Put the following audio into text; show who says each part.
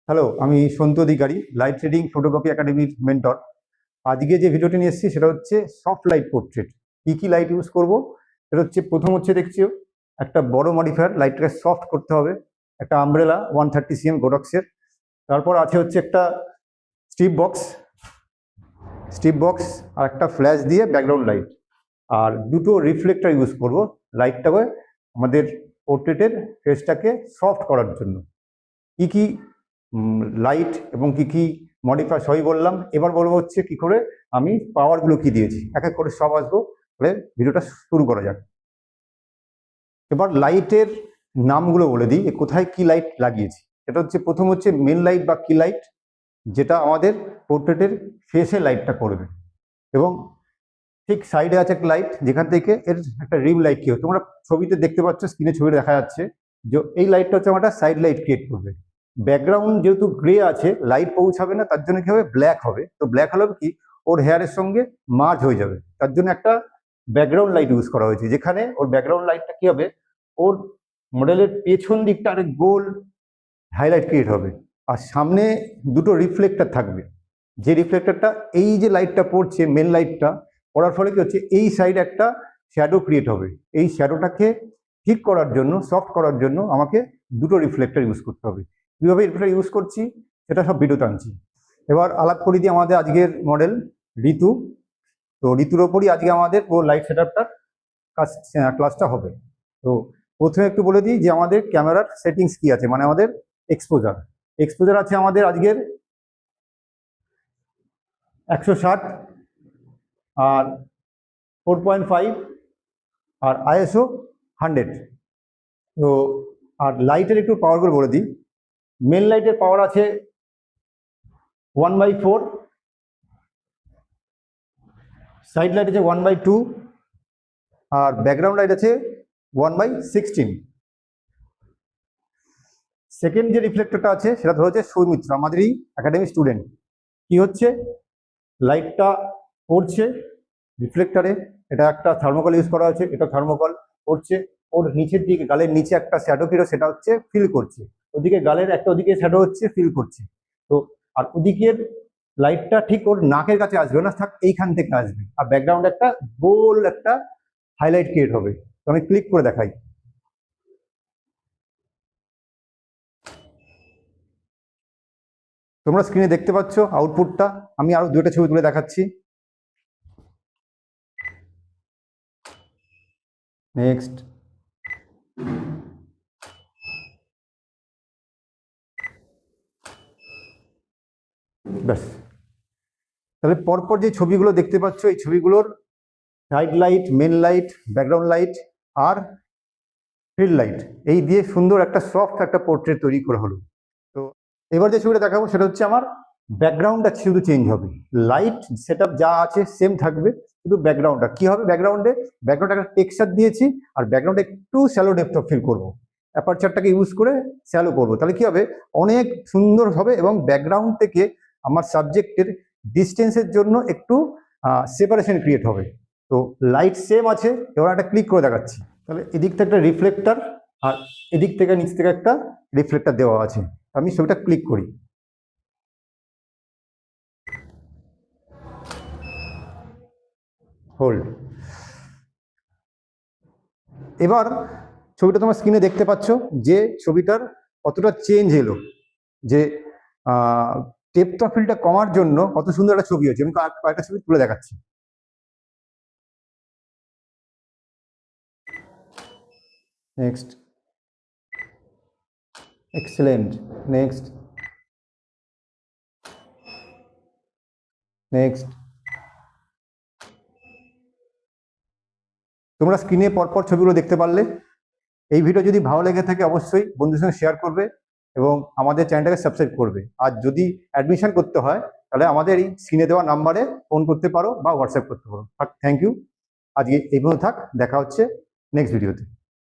Speaker 1: Hello, আমি সন্তু অধিকারী, light reading photography একাডেমির mentor. আজকে যে ভিডিওটি নিয়ে এসেছি সেটা হচ্ছে সফট লাইট পোর্ট্রেট। কি লাইট ইউজ করব সেটা হচ্ছে, প্রথম হচ্ছে দেখছি একটা বড় মডিফায়ার, লাইটটাকে সফট করতে হবে, একটা আমব্রেলা 130 cm গোডক্সের। তারপর আছে হচ্ছে একটা স্ট্রিপ বক্স আর একটা ফ্ল্যাশ দিয়ে ব্যাকগ্রাউন্ড লাইট, আর দুটো রিফ্লেক্টর ইউজ করব লাইটটাকে আমাদের পোর্ট্রেটের ফেসটাকে সফট করার জন্য। কি লাইট এবং কি মডিফাই সবই বললাম। এবার বলবো হচ্ছে কি করে আমি পাওয়ারগুলো কি দিয়েছি, এক এক করে সব আসবো। তাহলে ভিডিওটা শুরু করা যাক। এবার লাইটের নামগুলো বলে দিই, কোথায় কি লাইট লাগিয়েছি। এটা হচ্ছে, প্রথম হচ্ছে মেন লাইট বা কি লাইট, যেটা আমাদের পোর্ট্রেটের ফেসে লাইটটা করবে, এবং ঠিক সাইডে আছে একটা লাইট যেখান থেকে এর একটা রিম লাইট কি হয়, তোমরা ছবিতে দেখতে পাচ্ছ, স্ক্রিনে ছবি দেখা যাচ্ছে যে এই লাইটটা হচ্ছে আমার সাইড লাইট ক্রিয়েট করবে। ব্যাকগ্রাউন্ড যেহেতু গ্রে আছে, লাইট পৌঁছাবে না, তার জন্য কি হবে, ব্ল্যাক হবে। তো ব্ল্যাক হলে কি ওর হেয়ারের সঙ্গে মার্জ হয়ে যাবে, তার জন্য একটা ব্যাকগ্রাউন্ড লাইট ইউজ করা হয়েছে, যেখানে ওর ব্যাকগ্রাউন্ড লাইটটা কি হবে, ওর মডেলের পেছন দিকটা আরেক গোল হাইলাইট ক্রিয়েট হবে, আর সামনে দুটো রিফ্লেক্টর থাকবে। যে রিফ্লেক্টরটা, এই যে লাইটটা পড়ছে মেন লাইটটা পড়ার ফলে কি হচ্ছে, এই সাইডে একটা শ্যাডো ক্রিয়েট হবে। এই শ্যাডোটাকে ঠিক করার জন্য, সফট করার জন্য আমাকে দুটো রিফ্লেক্টর ইউজ করতে হবে। কীভাবে রিফ্লেক্টর ইউজ করছি সেটা সব ভিডিওতে আনছি। এবার আলাপ করে দিয়ে আমাদের আজকের মডেল ঋতু। তো ঋতুর ওপরই আজকে আমাদের পুরো লাইট সেটআপটার ক্লাসটা হবে। তো প্রথমে একটু বলে দিই যে আমাদের ক্যামেরার সেটিংস কি আছে, মানে আমাদের এক্সপোজার আছে আমাদের আজকের 160 আর 4.5 আর ISO 100। তো আর লাইটের একটু পাওয়ারগুলো বলে দিই। মেন লাইটের পাওয়ার আছে 1/4, সাইড লাইট আছে 1/2, আর ব্যাকগ্রাউন্ড লাইট আছে 1/16। সেকেন্ড যে রিফ্লেক্টরটা আছে সেটা ধরো হচ্ছে সৌমিত্র, আমাদেরই একাডেমি স্টুডেন্ট। কি হচ্ছে, লাইটটা পড়ছে রিফ্লেক্টরে, এটা একটা থার্মোকল ইউজ করা আছে, এটা থার্মোকল পড়ছে, ওর নিচের দিকে গালের নিচে একটা শ্যাডো কিরো, সেটা হচ্ছে ফিল করছে, ওদিকে গালের একটা ওদিকে শ্যাডো হচ্ছে ফিল করছে। তো আর ওদিকের লাইটটা ঠিক ওর নাকের কাছে আসবে না, থাক এইখান থেকে আসবে, আর ব্যাকগ্রাউন্ডে একটা গোল একটা হাইলাইট ক্রিয়েট হবে। তো আমি ক্লিক করে দেখাই। তোমরা স্ক্রিনে দেখতে পাচ্ছ আউটপুটটা। আমি আরো দুটো ছবি তুলে দেখাচ্ছি। নেক্সট, ব্যাস। তাহলে পরপর যে ছবিগুলো দেখতে পাচ্ছ, এই ছবিগুলোর side light, main light, background light আর ফিল্ড লাইট, এই দিয়ে সুন্দর একটা সফট একটা পোর্ট্রেট তৈরি করা হলো। তো এবার যে ছবিটা দেখাবো সেটা হচ্ছে আমার ব্যাকগ্রাউন্ডটা শুধু চেঞ্জ হবে, লাইট সেটআপ যা আছে সেম থাকবে, শুধু ব্যাকগ্রাউন্ডটা কি হবে, ব্যাকগ্রাউন্ডে একটা টেক্সচার দিয়েছি, আর ব্যাকগ্রাউন্ডে একটু শ্যালো ডেপথ অফ ফিল করবো, অ্যাপারচারটাকে ইউজ করে শ্যালো করবো। তাহলে কি হবে, অনেক সুন্দর হবে, এবং ব্যাকগ্রাউন্ড থেকে আমার সাবজেক্টের ডিস্টেন্সের জন্য একটু সেপারেশন ক্রিয়েট হবে। তো লাইট সেম আছে। এবার একটা ক্লিক করে দেখাচ্ছি। তাহলে এদিক থেকে একটা রিফ্লেক্টর, আর এদিক থেকে নিচ থেকে একটা রিফ্লেক্টর দেওয়া আছে। আমি ছবিটা ক্লিক করি, হোল্ড। এবার ছবিটা তোমার স্ক্রিনে দেখতে পাচ্ছ যে ছবিটার কতটা চেঞ্জ এলো, যে ডেপথ অফ ফিল্ডটা কমার জন্য কত সুন্দর একটা ছবি হয়েছে। আমি কয়েকটা ছবি তুলে দেখাচ্ছি। Next, excellent. Next, next. তোমরা স্ক্রিনে পরপর ছবিগুলো দেখতে পারলে। এই ভিডিও যদি ভালো লেগে থাকে অবশ্যই বন্ধুদের সঙ্গে শেয়ার করবে এবং আমাদের চ্যানেলটাকে সাবস্ক্রাইব করবে। আর যদি অ্যাডমিশন করতে হয় তাহলে আমাদের এই স্ক্রিনে দেওয়া নাম্বারে ফোন করতে পারো বা হোয়াটসঅ্যাপ করতে পারো। Thank you. আজকে এই পর্যন্ত থাক, দেখা হচ্ছে নেক্সট ভিডিওতে।